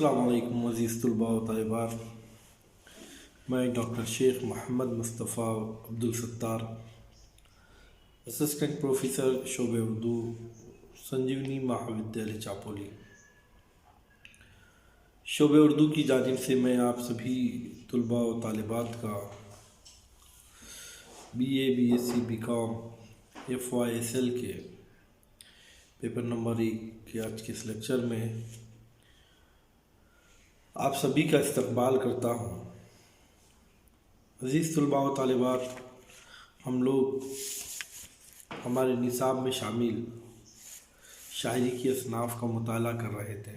السلام علیکم عزیز طلباء و طالبات، میں ڈاکٹر شیخ محمد مصطفیٰ عبدالستار، اسسٹنٹ پروفیسر شعبہ اردو، سنجیونی مہاودیالیہ چاپولی۔ شعبہ اردو کی جانب سے میں آپ سبھی طلباء و طالبات کا B A, B S C, B com, FYSL کے پیپر نمبر 1 کے آج کے اس لیکچر میں آپ سبھی کا استقبال کرتا ہوں۔ عزیز طلباء و طالبات، ہم لوگ ہمارے نصاب میں شامل شاعری کی اصناف کا مطالعہ کر رہے تھے۔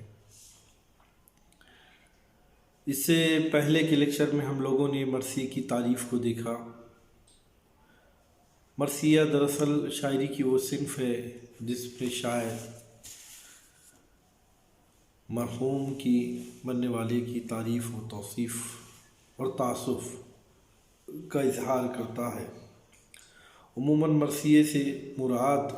اس سے پہلے کے لیکچر میں ہم لوگوں نے مرثیے کی تعریف کو دیکھا۔ مرثیہ دراصل شاعری کی وہ صنف ہے جس میں شاعر مرحوم کی، مرنے والے کی تعریف و توصیف اور تعصف کا اظہار کرتا ہے۔ عموماً مرثیے سے مراد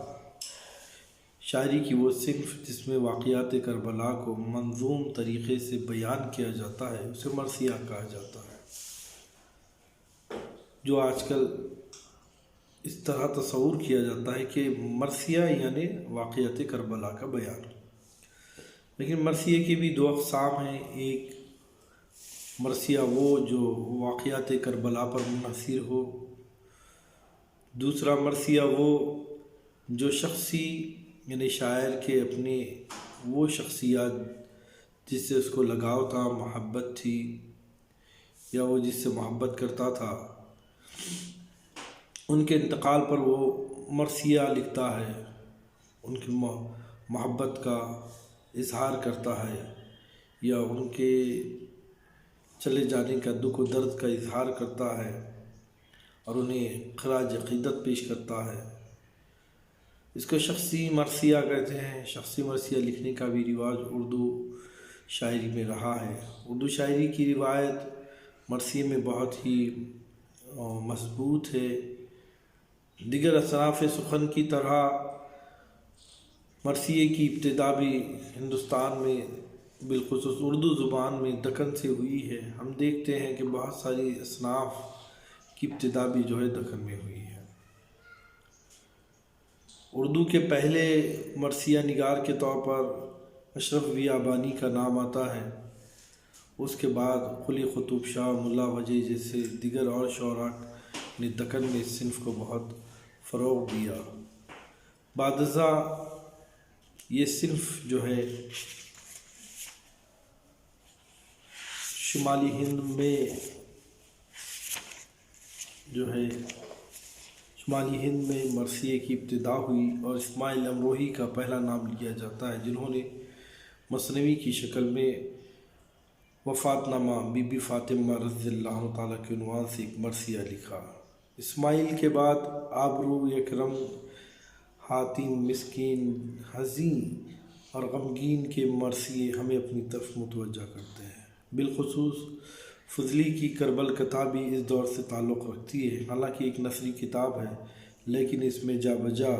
شاعری کی وہ صنف جس میں واقعات کربلا کو منظوم طریقے سے بیان کیا جاتا ہے، اسے مرثیہ کہا جاتا ہے۔ جو آج کل اس طرح تصور کیا جاتا ہے کہ مرثیہ یعنی واقعات کربلا کا بیان، لیکن مرثیے کی بھی دو اقسام ہیں۔ ایک مرثیہ وہ جو واقعات کربلا پر منحصر ہو، دوسرا مرثیہ وہ جو شخصی یعنی شاعر کے اپنے وہ شخصیات جس سے اس کو لگاؤ تھا، محبت تھی، یا وہ جس سے محبت کرتا تھا، ان کے انتقال پر وہ مرثیہ لکھتا ہے، ان کی محبت کا اظہار کرتا ہے، یا ان کے چلے جانے کا دکھ و درد کا اظہار کرتا ہے اور انہیں خراج عقیدت پیش کرتا ہے۔ اس کو شخصی مرثیہ کہتے ہیں۔ شخصی مرثیہ لکھنے کا بھی رواج اردو شاعری میں رہا ہے۔ اردو شاعری کی روایت مرثیے میں بہت ہی مضبوط ہے۔ دیگر اصناف سخن کی طرح مرثیے کی ابتدا بھی ہندوستان میں بالخصوص اردو زبان میں دکن سے ہوئی ہے۔ ہم دیکھتے ہیں کہ بہت ساری اصناف کی ابتدا بھی جو ہے دکن میں ہوئی ہے۔ اردو کے پہلے مرثیہ نگار کے طور پر اشرف بیابانی کا نام آتا ہے۔ اس کے بعد قلی قطب شاہ، ملا وجہ جیسے دیگر اور شعراء نے دکن میں اس صنف کو بہت فروغ دیا۔ بعد ازاں یہ صنف جو ہے شمالی ہند میں مرثیے کی ابتدا ہوئی اور اسماعیل امروہی کا پہلا نام لیا جاتا ہے، جنہوں نے مثنوی کی شکل میں وفات نامہ بی بی فاطمہ رضی اللہ تعالیٰ کے عنوان سے ایک مرثیہ لکھا۔ اسماعیل کے بعد آبرو، یکرم، حاتم، مسکین، حزین اور غمگین کے مرثیے ہمیں اپنی طرف متوجہ کرتے ہیں۔ بالخصوص فضلی کی کربل کتھا بھی اس دور سے تعلق رکھتی ہے۔ حالانکہ ایک نثری کتاب ہے، لیکن اس میں جا بجا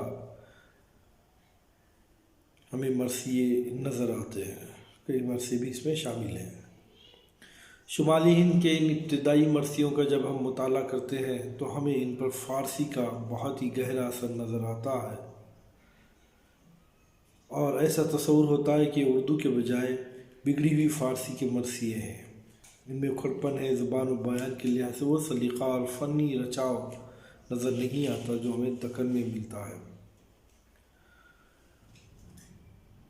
ہمیں مرثیے نظر آتے ہیں، کئی مرثیے بھی اس میں شامل ہیں۔ شمالی ہند کے ان ابتدائی مرثیوں کا جب ہم مطالعہ کرتے ہیں تو ہمیں ان پر فارسی کا بہت ہی گہرا اثر نظر آتا ہے، اور ایسا تصور ہوتا ہے کہ اردو کے بجائے بگڑی ہوئی فارسی کے مرثیے ہیں۔ ان میں کھڑپن ہے، زبان و بیان کے لحاظ سے وہ سلیقہ اور فنی رچاؤ نظر نہیں آتا جو ہمیں دکن میں ملتا ہے۔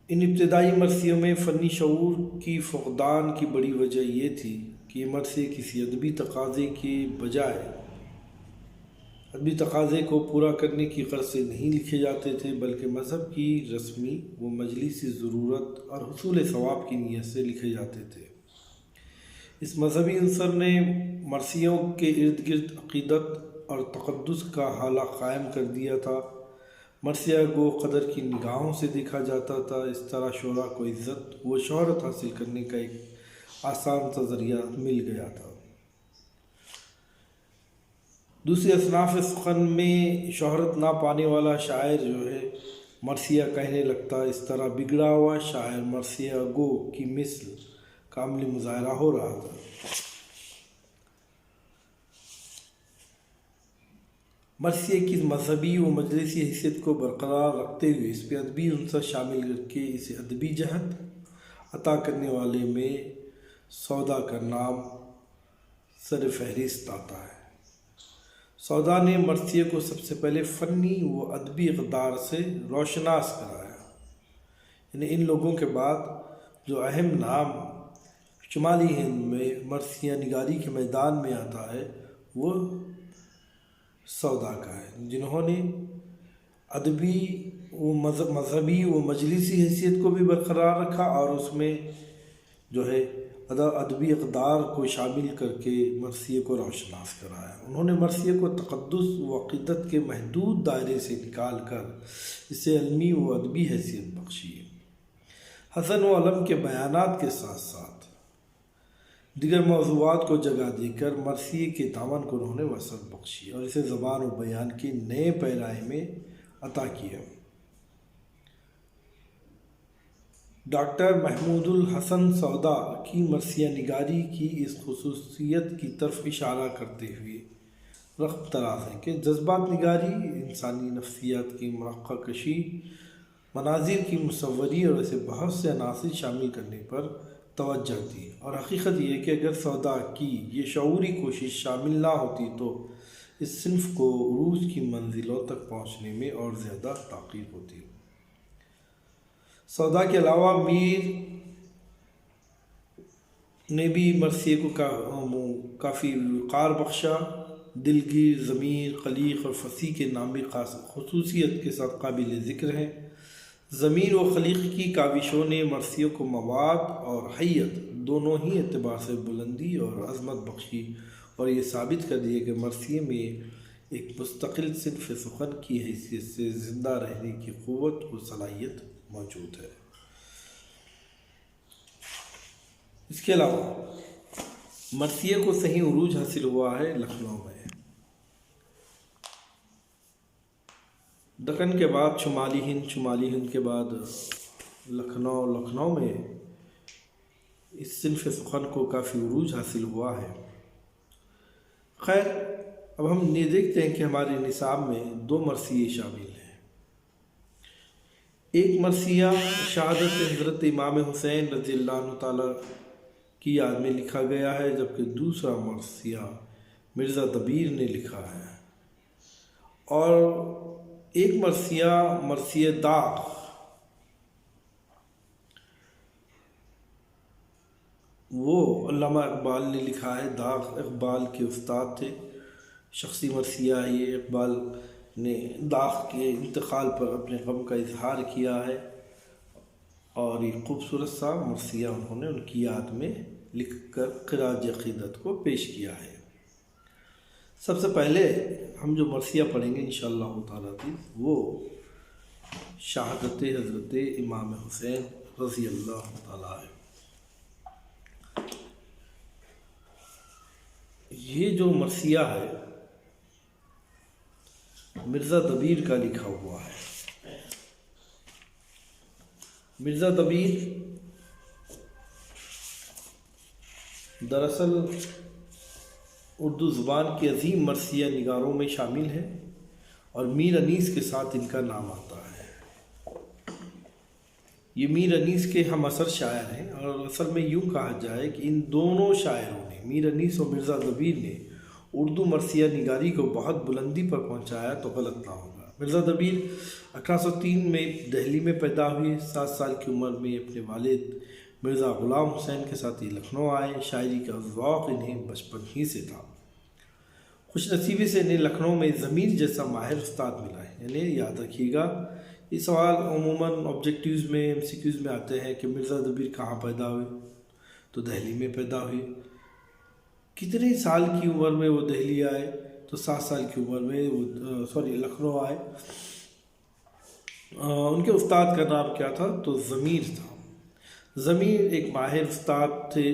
ان ابتدائی مرثیوں میں فنی شعور کی فقدان کی بڑی وجہ یہ تھی کہ یہ مرثیے کسی ادبی تقاضے کے بجائے ادبی تقاضے کو پورا کرنے کی غرض سے نہیں لکھے جاتے تھے، بلکہ مذہب کی رسمی و مجلسی ضرورت اور حصول ثواب کی نیت سے لکھے جاتے تھے۔ اس مذہبی عنصر نے مرثیوں کے ارد گرد عقیدت اور تقدس کا حالہ قائم کر دیا تھا۔ مرثیہ کو قدر کی نگاہوں سے دیکھا جاتا تھا۔ اس طرح شعراء کو عزت و شہرت حاصل کرنے کا ایک آسان سا ذریعہ مل گیا تھا۔ دوسری اصناف سخن میں شہرت نہ پانے والا شاعر جو ہے مرثیہ کہنے لگتا۔ اس طرح بگڑا ہوا شاعر مرثیہ گو کی مثل کا عملی مظاہرہ ہو رہا تھا۔ مرثیے کی مذہبی و مجلسی حیثیت کو برقرار رکھتے ہوئے اس پہ ادبی عنصر شامل کر کے اسے ادبی جہت عطا کرنے والے میں سودا کا نام سر فہرست آتا ہے۔ سودا نے مرثیے کو سب سے پہلے فنی و ادبی اقدار سے روشناس کرایا، یعنی ان لوگوں کے بعد جو اہم نام شمالی ہند میں مرثیہ نگاری کے میدان میں آتا ہے وہ سودا کا ہے، جنہوں نے ادبی و مذہبی و مجلسی حیثیت کو بھی برقرار رکھا اور اس میں جو ہے ادبی اقدار کو شامل کر کے مرثیے کو روشناس کرایا۔ انہوں نے مرثیے کو تقدس و عقیدت کے محدود دائرے سے نکال کر اسے علمی و ادبی حیثیت بخشی۔ حسن و علم کے بیانات کے ساتھ ساتھ دیگر موضوعات کو جگہ دے کر مرثیے کے دامن کو انہوں نے وسعت بخشی اور اسے زبان و بیان کے نئے پیرائے میں عطا کیا۔ ڈاکٹر محمود الحسن سودا کی مرثیہ نگاری کی اس خصوصیت کی طرف اشارہ کرتے ہوئے رغب طراز ہیں کہ جذبات نگاری انسانی نفسیات کی مرقع کشی، مناظر کی مصوری اور اسے بہت سے عناصر شامل کرنے پر توجہ دی، اور حقیقت یہ ہے کہ اگر سودا کی یہ شعوری کوشش شامل نہ ہوتی تو اس صنف کو عروج کی منزلوں تک پہنچنے میں اور زیادہ تاخیر ہوتی۔ سودا کے علاوہ میر نے بھی مرثیے کو کافی وقار بخشا۔ دلگیر، ضمیر، خلیق اور فصیح کے نام بھی خاص خصوصیت کے ساتھ قابل ذکر ہیں۔ ضمیر و خلیق کی کاوشوں نے مرثیوں کو مواد اور حیت دونوں ہی اعتبار سے بلندی اور عظمت بخشی اور یہ ثابت کر دیا کہ مرثیے میں ایک مستقل صنف سخن کی حیثیت سے زندہ رہنے کی قوت و صلاحیت موجود ہے۔ اس کے علاوہ مرثیے کو صحیح عروج حاصل ہوا ہے لکھنؤ میں۔ دکن کے بعد شمالی ہند، شمالی ہند کے بعد لکھنؤ میں اس صنف سخن کو کافی عروج حاصل ہوا ہے۔ خیر، اب ہم یہ دیکھتے ہیں کہ ہمارے نصاب میں 2 مرثیے شامل ہیں۔ ایک مرثیہ شہادت حضرت امام حسین رضی اللہ عنہ تعالیٰ کی یاد میں لکھا گیا ہے، جبکہ دوسرا مرثیہ مرزا دبیر نے لکھا ہے، اور ایک مرثیہ داغ وہ علامہ اقبال نے لکھا ہے۔ داغ اقبال کے استاد تھے، شخصی مرثیہ یہ اقبال نے داغ کے انتقال پر اپنے غم کا اظہار کیا ہے، اور یہ خوبصورت سا مرثیہ انہوں نے ان کی یاد میں لکھ کر خراج عقیدت کو پیش کیا ہے۔ سب سے پہلے ہم جو مرثیہ پڑھیں گے انشاءاللہ تعالیٰ وہ شہادت حضرت امام حسین رضی اللہ تعالیٰ ہے۔ یہ جو مرثیہ ہے مرزا دبیر کا لکھا ہوا ہے۔ مرزا دبیر دراصل اردو زبان کے عظیم مرثیہ نگاروں میں شامل ہے، اور میر انیس کے ساتھ ان کا نام آتا ہے۔ یہ میر انیس کے ہم عصر شاعر ہیں، اور اصل میں یوں کہا جائے کہ ان دونوں شاعروں نے، میر انیس اور مرزا دبیر نے، اردو مرثیہ نگاری کو بہت بلندی پر پہنچایا تو غلط نہ ہوگا۔ مرزا دبیر 1803 میں دہلی میں پیدا ہوئے۔ 7 سال کی عمر میں اپنے والد مرزا غلام حسین کے ساتھ یہ لکھنؤ آئے۔ شاعری کا ذوق انہیں بچپن ہی سے تھا۔ خوش نصیبی سے انہیں لکھنؤ میں ضمیر جیسا ماہر استاد ملا ہے۔ یعنی یاد رکھیے گا، یہ سوال عموماً آبجیکٹیوز میں، MCQs میں آتے ہیں کہ مرزا دبیر کہاں پیدا ہوئے، تو دہلی میں پیدا ہوئے۔ کتنے سال کی عمر میں وہ دہلی آئے، تو 7 سال کی عمر میں وہ لکھنؤ آئے۔ ان کے استاد کا نام کیا تھا؟ تو ضمیر تھا۔ ضمیر ایک ماہر استاد تھے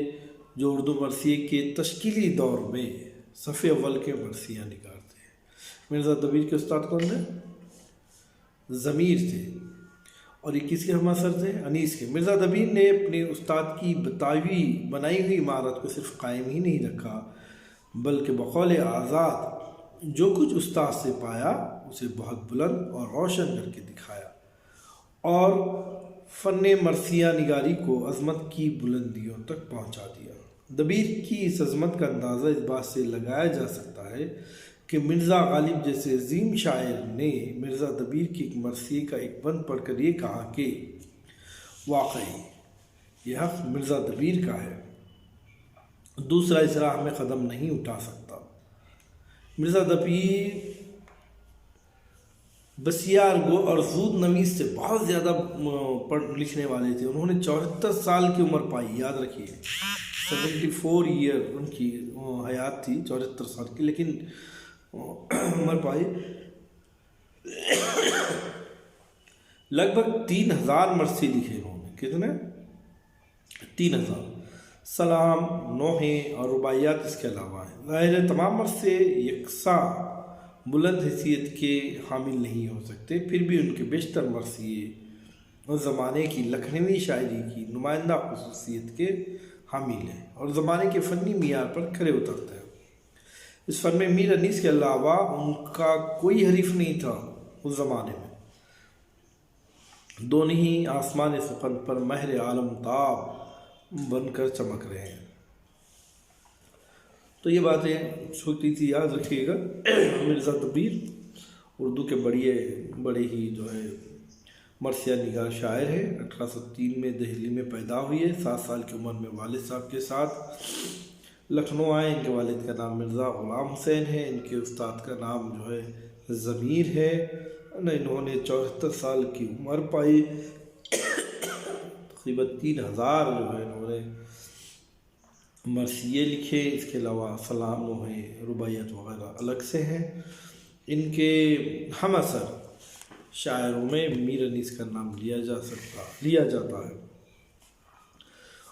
جو اردو مرثیے کے تشکیلی دور میں صف اول کے مرثیہ نگار تھے۔ مرزا دبیر کے استاد کون تھے؟ ضمیر تھے، اور یہ کس کے ہم اثر تھے؟ انیس کے۔ مرزا دبیر نے اپنے استاد کی بنائی ہوئی عمارت کو صرف قائم ہی نہیں رکھا، بلکہ بقول آزاد جو کچھ استاد سے پایا اسے بہت بلند اور روشن کر کے دکھایا، اور فن مرثیہ نگاری کو عظمت کی بلندیوں تک پہنچا دیا۔ دبیر کی اس عظمت کا اندازہ اس بات سے لگایا جا سکتا ہے کہ مرزا غالب جیسے عظیم شاعر نے مرزا دبیر کی ایک مرثیے کا ایک بند پڑھ کر یہ کہا کہ واقعی یہ حق مرزا دبیر کا ہے، دوسرا اس راہ میں قدم نہیں اٹھا سکتا۔ مرزا دبیر بسیار گو اور زود نویس سے بہت زیادہ پڑھ لکھنے والے تھے۔ انہوں نے 74 سال کی عمر پائی، یاد رکھیے 74 ایئر ان کی حیات تھی، 74 سال کی، لیکن عمر پائی لگ بھگ 3000 مرثی لکھے انہوں نے۔ کتنے؟ 3000۔ سلام، نوحے اور رباعیات اس کے علاوہ ہیں۔ ظاہر ہے تمام مرثے یکساں بلند حیثیت کے حامل نہیں ہو سکتے، پھر بھی ان کے بیشتر مرثیے اس زمانے کی لکھنوی شاعری کی نمائندہ خصوصیت کے حامل ہیں اور زمانے کے فنی معیار پر کھرے اترتے ہیں۔ اس فن میں میر انیس کے علاوہ ان کا کوئی حریف نہیں تھا۔ اس زمانے میں دونوں ہی آسمان سخن پر مہر عالم تاب بن کر چمک رہے ہیں۔ تو یہ باتیں چھوٹی سی یاد رکھیے گا۔ مرزا دبیر اردو کے بڑے ہی جو ہے مرثیہ نگار شاعر ہے۔ 1803 میں دہلی میں پیدا ہوئی ہے۔ 7 سال کی عمر میں والد صاحب کے ساتھ لکھنؤ آئے۔ ان کے والد کا نام مرزا غلام حسین ہے، ان کے استاد کا نام جو ہے ضمیر ہے۔ انہوں نے 74 سال کی عمر پائی، تقریباً 3000 جو ہے انہوں نے مرثیے لکھے۔ اس کے علاوہ سلام، نوحے، رباعیات وغیرہ الگ سے ہیں۔ ان کے ہم اثر شاعروں میں میر انیس کا نام لیا جاتا ہے۔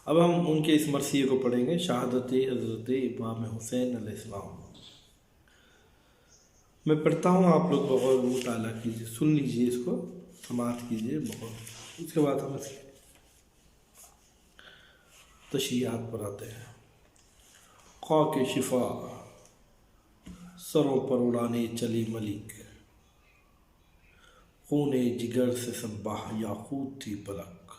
اب ہم ان کے اس مرثیے کو پڑھیں گے، شہادت حضرت امام حسین علیہ السلام۔ میں پڑھتا ہوں، آپ لوگ بغور مطالعہ کیجیے، سن لیجیے، اس کو سماعت کیجیے بغور۔ اس کے بعد ہم اس کی تشریحات پر آتے ہیں۔ خاک شفا سروں پر اڑانے چلی ملک، خون جگر سے سباہ یاقوت تھی پلک،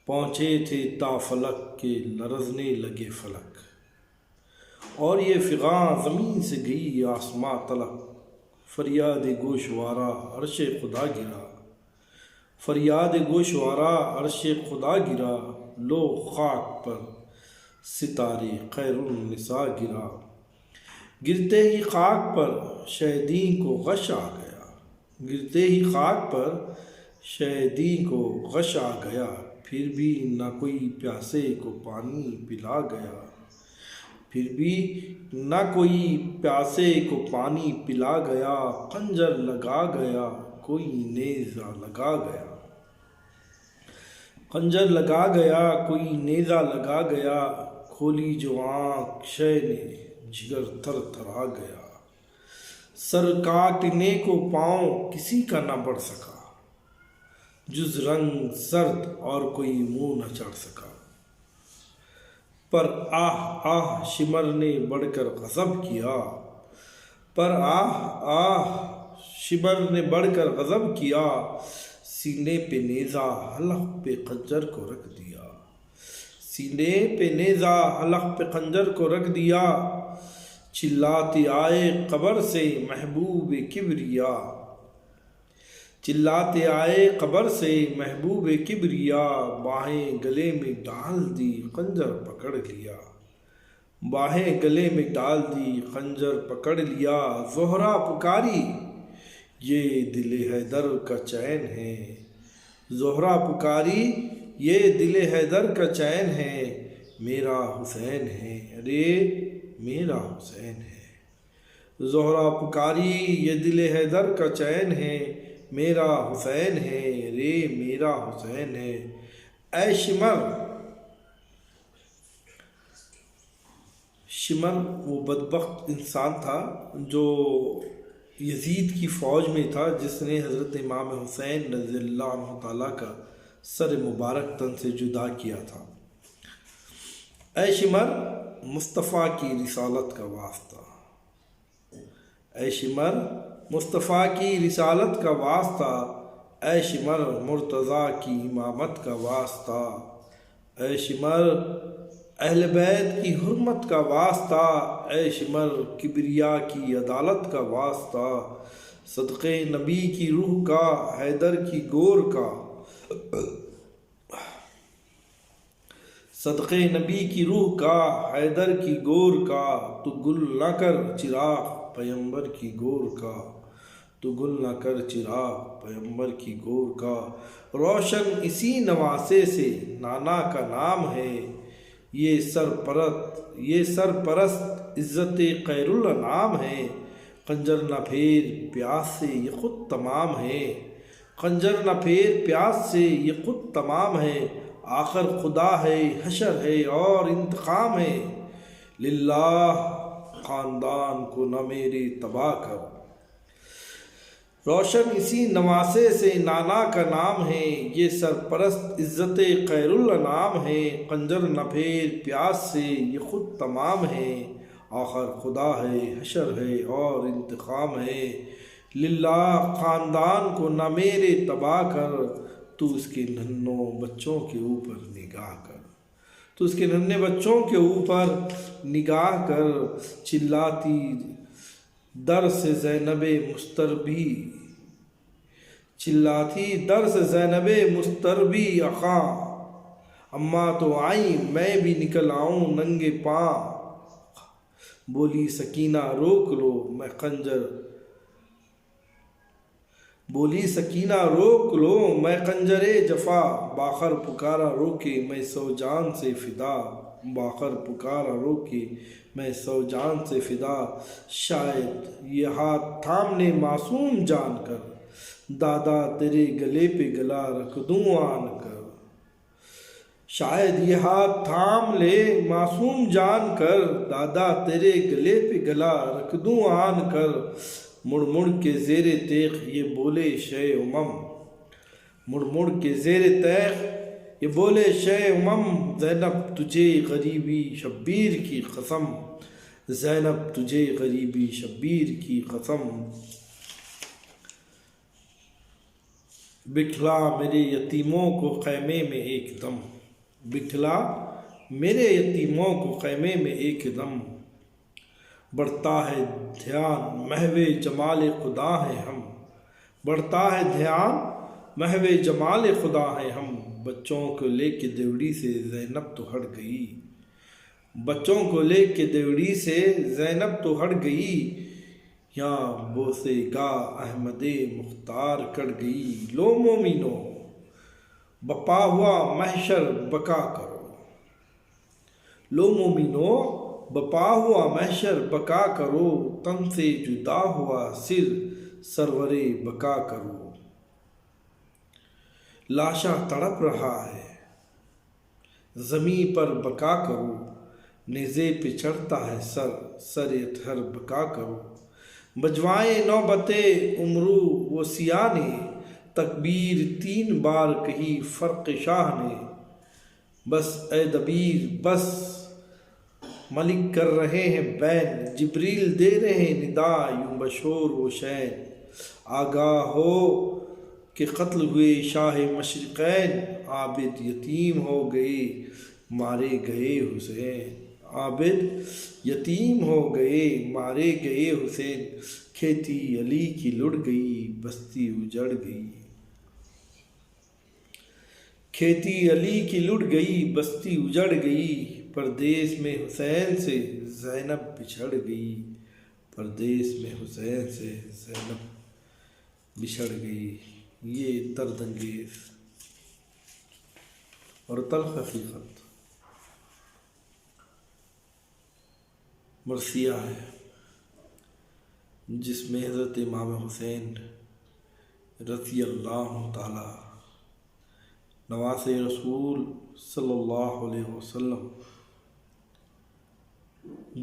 پہنچے تھے تا فلک کے لرزنے لگے فلک، اور یہ فغاں زمین سے گئی آسماں طلب، فریاد گوشوارا عرش خدا گرا، فریاد گوشوارا عرش خدا گرا، لو خاک پر ستارے خیر النساء گرا، گرتے ہی خاک پر شہیدین کو غش آ گیا، گرتے ہی خاک پر شہیدین کو غش آ گیا، پھر بھی نہ کوئی پیاسے کو پانی پلا گیا، پھر بھی نہ کوئی پیاسے کو پانی پلا گیا، خنجر لگا گیا کوئی نیزہ لگا گیا، خنجر لگا گیا کوئی نیزہ لگا گیا، کھولی جو آنکھ شے نے جگر تھر تھرا گیا، سر کاٹنے کو پاؤں کسی کا نہ بڑھ سکا، جز رنگ سرد اور کوئی منہ نہ چڑھ سکا، پر آہ آہ شمر نے بڑھ کر غضب کیا، پر آہ آہ شمر نے بڑھ کر غضب کیا، سینے پہ نیزہ حلق پہ خنجر کو رکھ دیا، سینے پہ نیزہ حلق پہ خنجر کو رکھ دیا، چلاتے آئے قبر سے محبوب کبریا، چلاتے آئے قبر سے محبوب کبریا، باہیں گلے میں ڈال دی خنجر پکڑ لیا، باہیں گلے میں ڈال دی خنجر پکڑ لیا، زہرا پکاری یہ دل حیدر کا چین ہے، زہرا پکاری یہ دل حیدر کا چین ہے، میرا حسین ہے رے میرا حسین ہے، زہرا پکاری یہ دل حیدر کا چین ہے، میرا حسین ہے رے میرا حسین ہے، اے شمر۔ شمر وہ بدبخت انسان تھا جو یزید کی فوج میں تھا جس نے حضرت امام حسین رضی اللہ عنہ تعالیٰ کا سر مبارک تن سے جدا کیا تھا۔ اے شمر مصطفیٰ کی رسالت کا واسطہ، اے شمر مصطفیٰ کی رسالت کا واسطہ، اے شمر مرتضیٰ کی امامت کا واسطہ، اے شمر اہل بیت کی حرمت کا واسطہ، اے شمر کبریا کی عدالت کا واسطہ، صدقے نبی کی روح کا، حیدر کی گور کا، صدقے نبی کی روح کا، حیدر کی گور کا، تو گل نہ کر چراغ پیمبر کی گور کا، تو گل نہ کر چراغ پیمبر کی گور کا، روشن اسی نواسے سے نانا کا نام ہے، یہ سرپرست عزت خیر الانام ہے، خنجر نہ پھیر پیاس سے یہ خود تمام ہے، خنجر نہ پھیر پیاس سے یہ خود تمام ہے، آخر خدا ہے حشر ہے اور انتقام ہے، للہ خاندان کو نہ میرے تباہ کر، روشن اسی نواسے سے نانا کا نام ہے، یہ سرپرست عزت خیر الانام ہے، خنجر نہ پھیر پیاس سے یہ خود تمام ہے، آخر خدا ہے حشر ہے اور انتقام ہے، للہ خاندان کو نہ میرے تباہ کر، تو اس کے ننھوں بچوں کے اوپر نگاہ کر، تو اس کے ننھے بچوں کے اوپر نگاہ کر، چلاتی در سے زینب مستربی، چلاتی در سے زینب مستربی اخاں، اماں تو آئیں میں بھی نکل آؤں ننگے پاں، بولی سکینہ روک لو میں خنجر، بولی سکینہ روک لو میں خنجر جفا، باخر پکارا روکے میں سو جان سے فدا، باخر پکارا روکے میں سو جان سے فدا، شاید یہ ہاتھ تھام لے معصوم جان کر، دادا تیرے گلے پہ گلا رکھ دوں آن کر، شاید یہ ہاتھ تھام لے معصوم جان کر، دادا تیرے گلے پہ گلا رکھ دوں آن کر، مڑ مڑ کے زیر تیغ یہ بولے شے امم، مڑ مڑ کے زیر تیغ یہ بولے شے امم، زینب تجھے غریبی شبیر کی قسم، زینب تجھے غریبی شبیر کی قسم، بٹھلا میرے یتیموں کو خیمے میں ایک دم، بٹھلا میرے یتیموں کو خیمے میں ایک دم، بڑھتا ہے دھیان محو جمال خدا ہیں ہم، بڑھتا ہے دھیان محو جمال خدا ہیں ہم، بچوں کو لے کے دیوڑی سے زینب تو ہٹ گئی، بچوں کو لے کے دیوڑی سے زینب تو ہٹ گئی، یہاں بوسے گا احمد مختار کٹ گئی، لو مومنو بپا ہوا محشر بکا کرو، لو مومنو بپا ہوا محشر بکا کرو، تن سے جدا ہوا سر سرور بقا کرو، لاشا تڑپ رہا ہے زمیں پر بقا کرو، نیزے پہ چڑھتا ہے سر سر اطہر بقا کرو، بجوائے نوبت عمرو و سیاہ نے، تکبیر 3 بار کہی فرق شاہ نے، بس اے دبیر بس ملک کر رہے ہیں بین، جبریل دے رہے ہیں ندا یوں بشور و شین، آگاہ ہو کہ قتل ہوئے شاہ مشرقین، عابد یتیم ہو گئے مارے گئے حسین، عابد یتیم ہو گئے مارے گئے حسین، کھیتی علی کی لڑ گئی بستی اجڑ گئی، کھیتی علی کی لٹ گئی بستی اجڑ گئی، پردیس میں حسین سے زینب بچھڑ گئی، پردیس میں حسین سے زینب بچھڑ گئی۔ یہ درد انگیز اور تلخ حقیقت مرثیہ ہے جس میں حضرت امام حسین رضی اللہ تعالی نواز رسول صلی اللہ علیہ وسلم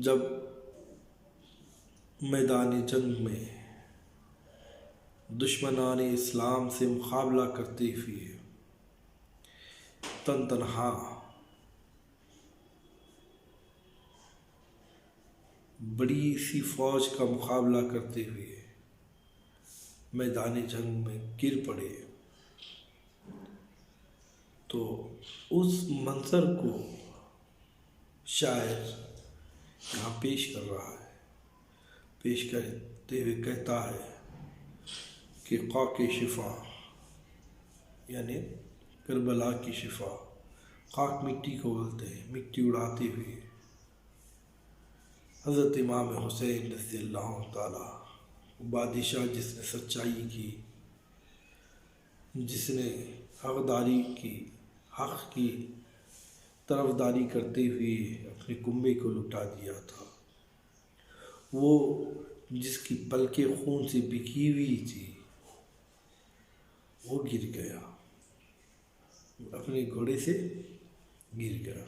جب میدان جنگ میں دشمنان اسلام سے مقابلہ کرتے ہوئے تن تنہا بڑی سی فوج کا مقابلہ کرتے ہوئے میدان جنگ میں گر پڑے، تو اس منظر کو شاعر یہاں پیش کر رہا ہے، پیش کرتے ہوئے کہتا ہے کہ خاک شفا یعنی کربلا کی شفا، خاک مٹی کو بولتے ہیں، مٹی اڑاتے ہوئے حضرت امام حسین رضی اللہ تعالیٰ، بادشاہ جس نے سچائی کی، جس نے حقداری کی، حق کی طرفداری کرتے ہوئے اپنے کنبے کو لٹا دیا تھا، وہ جس کی پلکیں خون سے بکی ہوئی تھی وہ گر گیا، اپنے گھوڑے سے گر گیا،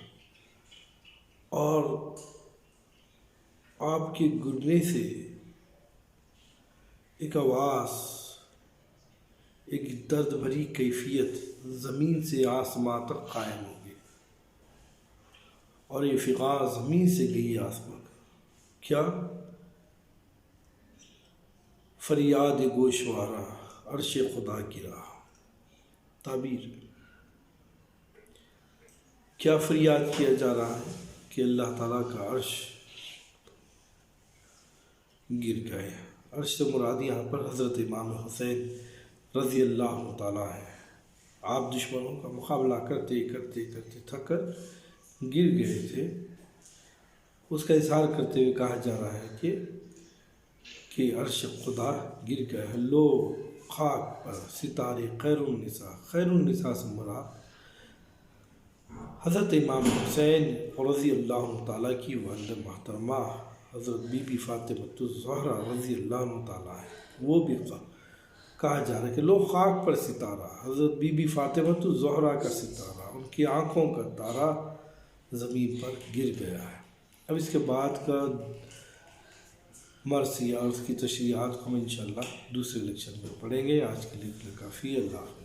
اور آپ کے گرنے سے ایک آواز، ایک درد بھری کیفیت زمین سے آسمان تک قائم ہو گئی، اور یہ فضا زمین سے گئی آسمان تک۔ کیا؟ فریاد گوشوارا عرش خدا گرا۔ تعبیر کیا فریاد کیا جا رہا ہے کہ اللہ تعالیٰ کا عرش گر گئے۔ عرش سے مراد یہاں پر حضرت امام حسین رضی اللہ تعالیٰ ہے۔ آپ دشمنوں کا مقابلہ کرتے کرتے کرتے تھک کر گر گئے تھے، اس کا اظہار کرتے ہوئے کہا جا رہا ہے کہ عرش خدا گر گئے، لو خاک پر ستارے خیر النساء، خیر النساء سے مراد حضرت امام حسین رضی اللہ تعالیٰ کی والدہ محترمہ حضرت بی بی فاطمۃ الزہرا رضی اللہ تعالیٰ ہے، وہ بھی کہا جا رہا ہے کہ لو خاک پر ستارہ، حضرت بی بی فاطمۃ الزہرا کا ستارہ، ان کی آنکھوں کا تارہ زمین پر گر گیا ہے۔ اب اس کے بعد کا مرثیہ اور اس کی تشریحات کو ہم انشاءاللہ دوسرے لیکچر میں پڑھیں گے۔ آج کے لیے کافی، اللہ حافظ۔